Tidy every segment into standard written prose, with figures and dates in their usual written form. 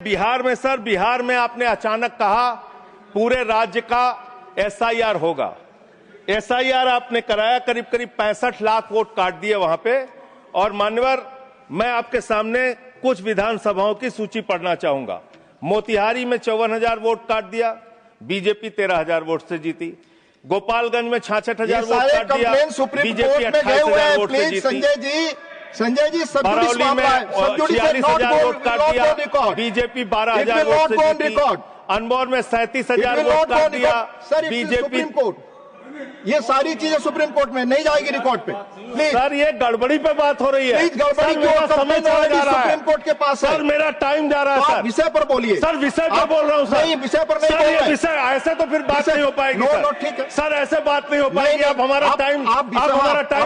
बिहार में आपने अचानक कहा पूरे राज्य का एसआईआर होगा। एसआईआर आपने कराया, करीब करीब 65 लाख वोट काट दिए वहां पे। और मान्यवर, मैं आपके सामने कुछ विधानसभाओं की सूची पढ़ना चाहूंगा। मोतिहारी में 54,000 वोट काट दिया, बीजेपी 13,000 वोट से जीती। गोपालगंज में 66,000 वोट काट दिया, बीजेपी 28,000 वोट से जीती। संजय जी, बरौली में 46,000 वोट काट दिया, बीजेपी 12,000 वोट से जीती। अनमोल में 37,000 वोट काट दिया, बीजेपी। ये सारी चीजें सुप्रीम कोर्ट में नहीं जाएगी रिकॉर्ड पे। प्लीज सर, ये गड़बड़ी पे बात हो रही है। प्लीज, गड़बड़ी क्यों? समय चला जा रहा है, सुप्रीम कोर्ट के पास है। सर, मेरा टाइम जा रहा है। सर, विषय पर बोलिए। सर, विषय पर बोल रहा हूँ सर। नहीं, विषय पर नहीं बोल रहे हैं। विषय ऐसे तो फिर बात नहीं हो पाएगी। नो, ठीक है सर, ऐसे बात नहीं हो पाएगी। आप हमारा टाइम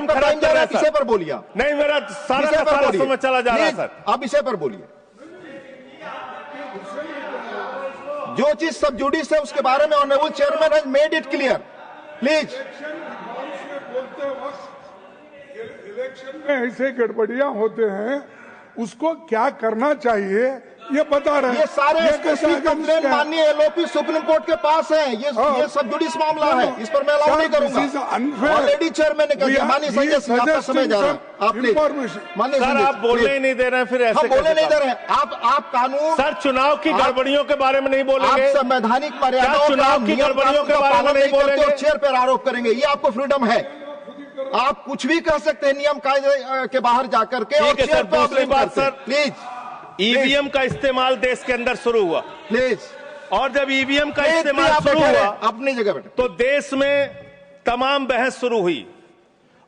खराब कर रहे हैं। विषय पर बोलिए। नहीं, मेरा सारा समय चला जा रहा है सर। आप विषय पर बोलिए। जो चीज सब जुडिस है उसके बारे में honourable chairman has made it clear. Please. Election में ऐसे गड़बड़ियां होते हैं, उसको क्या करना चाहिए ये बता रहे हैं। ये सारे कंप्लेन माननीय एलओपी सुप्रीम कोर्ट के पास है। ये सब जुडिस मामला है, इस पर मैं अलाउ नहीं करूंगा। ऑलरेडी चेयरमैन ने कह दिया। माननीय संजय सिंह, आपका समय जा रहा है। आप माननीय सर, आप बोलने ही नहीं दे रहे हैं। फिर ऐसे हम बोलने नहीं दे रहे हैं। आप कानून सर, चुनाव की गड़बड़ियों के बारे में नहीं बोलेंगे। आप संवैधानिक मर्यादाओं, चुनाव की गड़बड़ियों के बारे में नहीं बोलेंगे और चेयर पर आरोप करेंगे। ये आपको फ्रीडम है, आप कुछ भी कह सकते हैं नियम कायदे के बाहर जाकर के। और चेयर पर दूसरी बात सर, प्लीज, ईवीएम का इस्तेमाल देश के अंदर शुरू हुआ। प्लीज। और जब ईवीएम का इस्तेमाल शुरू हुआ, अपनी जगह बैठे, तो देश में तमाम बहस शुरू हुई।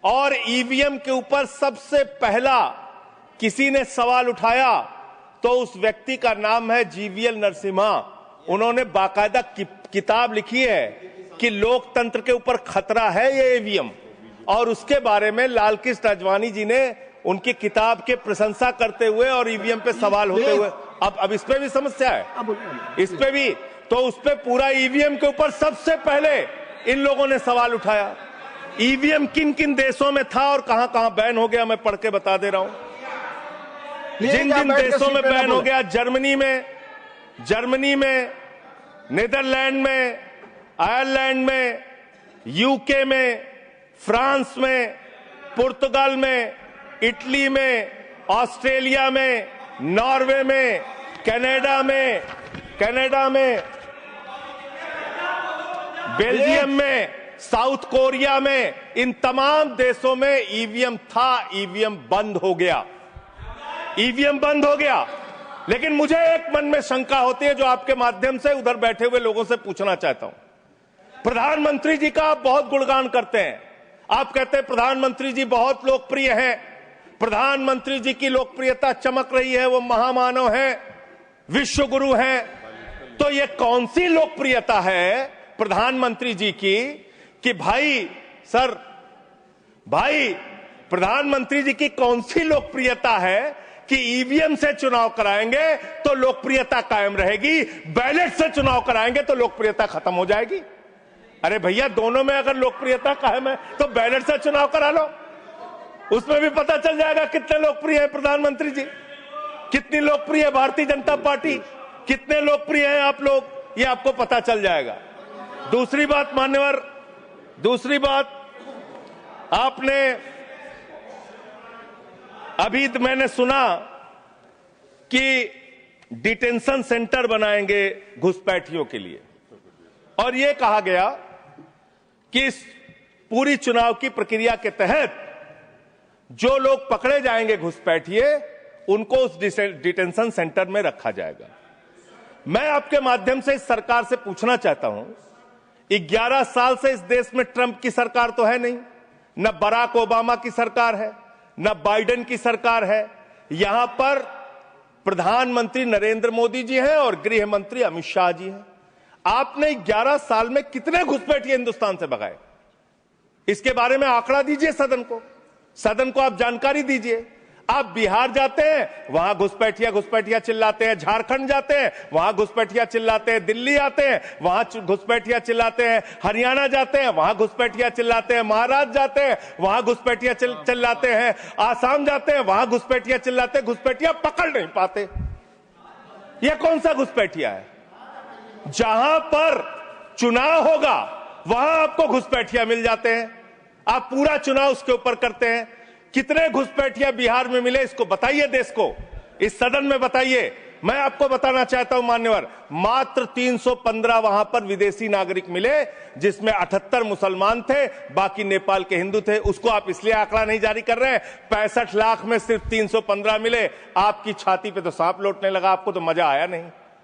और ईवीएम के ऊपर सबसे पहला किसी ने सवाल उठाया तो उस व्यक्ति का नाम है जीवीएल नरसिम्हा। उन्होंने बाकायदा किताब लिखी है कि लोकतंत्र के ऊपर खतरा है ये ईवीएम। और उसके बारे में लाल कृष्ण आडवाणी जी ने उनकी किताब के प्रशंसा करते हुए और ईवीएम पे सवाल होते हुए, अब इस पे भी समस्या है, इस पे भी। तो उस पे पूरा ईवीएम के ऊपर सबसे पहले इन लोगों ने सवाल उठाया। ईवीएम किन किन देशों में था और कहां कहां बैन हो गया, मैं पढ़ के बता दे रहा हूं। जिन जिन देशों में बैन हो गया, जर्मनी में, नीदरलैंड में, आयरलैंड में, यूके में, फ्रांस में, पुर्तगाल में, इटली में, ऑस्ट्रेलिया में, नॉर्वे में, कनाडा में, बेल्जियम में, साउथ कोरिया में, इन तमाम देशों में ईवीएम था। ईवीएम बंद हो गया। लेकिन मुझे एक मन में शंका होती है जो आपके माध्यम से उधर बैठे हुए लोगों से पूछना चाहता हूं। प्रधानमंत्री जी का आप बहुत गुणगान करते हैं। आप कहते हैं प्रधानमंत्री जी बहुत लोकप्रिय हैं, प्रधानमंत्री जी की लोकप्रियता चमक रही है, वो महामानव हैं, विश्व गुरु हैं। तो ये कौन सी लोकप्रियता है प्रधानमंत्री जी की कि भाई प्रधानमंत्री जी की कौन सी लोकप्रियता है कि ईवीएम से चुनाव कराएंगे तो लोकप्रियता कायम रहेगी, बैलेट से चुनाव कराएंगे तो लोकप्रियता खत्म हो जाएगी? अरे भैया, दोनों में अगर लोकप्रियता कायम है तो बैलेट से चुनाव करा लो, उसमें भी पता चल जाएगा कितने लोकप्रिय है प्रधानमंत्री जी, कितनी लोकप्रिय है भारतीय जनता पार्टी, कितने लोकप्रिय हैं आप लोग, ये आपको पता चल जाएगा। दूसरी बात मान्यवर, आपने अभी मैंने सुना कि डिटेंशन सेंटर बनाएंगे घुसपैठियों के लिए, और यह कहा गया कि इस पूरी चुनाव की प्रक्रिया के तहत जो लोग पकड़े जाएंगे घुसपैठिए, उनको उस डिटेंशन सेंटर में रखा जाएगा। मैं आपके माध्यम से इस सरकार से पूछना चाहता हूं, 11 साल से इस देश में ट्रंप की सरकार तो है नहीं, न बराक ओबामा की सरकार है, न बाइडेन की सरकार है। यहां पर प्रधानमंत्री नरेंद्र मोदी जी हैं और गृह मंत्री अमित शाह जी हैं। आपने 11 साल में कितने घुसपैठिए हिंदुस्तान से भगाए, इसके बारे में आंकड़ा दीजिए सदन को आप जानकारी दीजिए। आप बिहार जाते हैं, वहां घुसपैठिया चिल्लाते हैं, झारखंड जाते हैं, वहां घुसपैठिया चिल्लाते हैं, दिल्ली आते हैं, वहां घुसपैठिया चिल्लाते हैं, हरियाणा जाते हैं, वहां घुसपैठिया चिल्लाते हैं, महाराष्ट्र जाते हैं, वहां घुसपैठिया चिल्लाते हैं, आसाम जाते हैं, वहां घुसपैठिया चिल्लाते हैं, घुसपैठिया पकड़ नहीं पाते। यह कौन सा घुसपैठिया है? जहां पर चुनाव होगा वहां आपको घुसपैठिया मिल जाते हैं, आप पूरा चुनाव उसके ऊपर करते हैं। कितने घुसपैठिया बिहार में मिले इसको बताइए, देश को, इस सदन में बताइए। मैं आपको बताना चाहता हूं मान्यवर, मात्र 315 वहां पर विदेशी नागरिक मिले, जिसमें 78 मुसलमान थे, बाकी नेपाल के हिंदू थे। उसको आप इसलिए आंकड़ा नहीं जारी कर रहे हैं। 65 लाख में सिर्फ 315 मिले, आपकी छाती पे तो सांप लौटने लगा, आपको तो मजा आया नहीं।